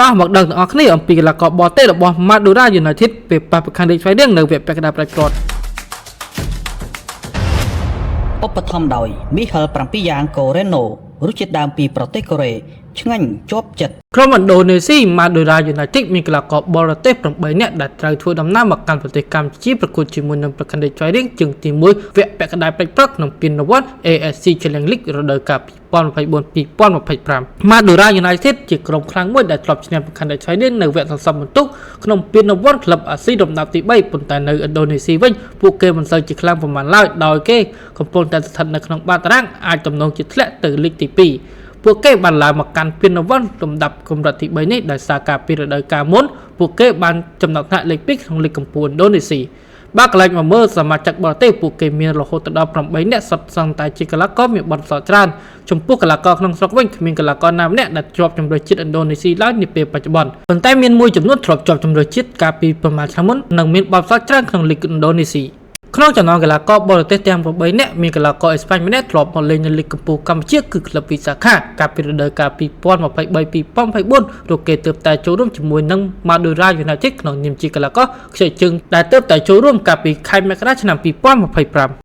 តោះមកដឹងទាំងអស់គ្នាអំពីកីឡាករបរទេសរបស់ Madura United ពេលប៉ះប្រកាន់លេខស្វ័យរៀងនៅវគ្គពាក់កណ្ដាលប្រកបឧបត្ថម្ភដោយ Michael 7 យ៉ាងកូរ៉េណូរសជាតិដើមពីប្រទេសកូរ៉េឆ្ងាញ់ជាប់ចិត្តក្រុមឥណ្ឌូនេស៊ី Madura United មានកីឡាករបរទេស8នាក់ដែលត្រូវធ្វើដំណើរមកកាន់ប្រទេសកម្ពុជាប្រកួតជាមួយនឹងប្រកាន់លេខស្វ័យរៀងជើងទី1វគ្គពាក់កណ្ដាលព្រឹកក្នុងពានរង្វាន់ AFC Challenge League រដូវកាល2024-2025 Madura United ជាក្រុមខ្លាំងមួយដែលធ្លាប់ឈ្នះប្រកាន់លេខស្វ័យរៀងនៅវគ្គសន្សំបន្ទុកក្នុងពានរង្វាន់ក្លឹបអាស៊ីលំដាប់ទី3ប៉ុន្តែនៅឥណ្ឌូនេស៊ីវិញពួកគេមិនសូវជាខ្លាំងប៉ុន្មានឡើយដោយគេកំពុងតែស្ថិតនៅក្នុងបាតតារាងអាចទំនងជាធ្លាក់ទៅលីកទី2ពួកគេបានឡើងមកកាន់ពានរង្វាន់លំដាប់កម្រិតទី3នេះដោយសារការពីរដូវកាលមុនពួកគេបានចំណុចថ្នាក់លេខ2ក្នុងលីកកំពូលឥណ្ឌូនេស៊ីបើកន្លែងមកមើលសមាជិកបរទេសពួកគេមានរហូតដល់8នាក់សុទ្ធសឹងតែជាកីឡាករមានបទពិសោធន៍ច្រើនចំពោះកីឡាករក្នុងស្រុកវិញគ្មានកីឡាករណាម្នាក់ដែលជាប់ជម្រើសជាតិឥណ្ឌូនេស៊ីឡើយនាពេលបច្ចុប្បន្នប៉ុន្តែមានមួយចំនួនធ្លាប់ជាប់ជម្រើសជាតិកាលពីប្រមាណឆ្នាំមុននិងមានបទពិសោធន៍ច្រើនក្នុងលីកឥណ្ឌូនេស៊ីក្នុងចំណោមកីឡាករបរទេសទាំង8នាក់មានកីឡាករអេស្ប៉ាញម្នាក់ធ្លាប់មកលេងនៅលីកកំពូលកម្ពុជាគឺក្លឹបវិសាខាកាលពីរដូវកាល2023-2024ពួកគេទើបតែចូលរួមជាមួយនឹង Madura United ក្នុងនាមជាកីឡាករខ្ចីជើងដែលទើបតែចូលរួមកាលពីខែមករាឆ្នាំ2025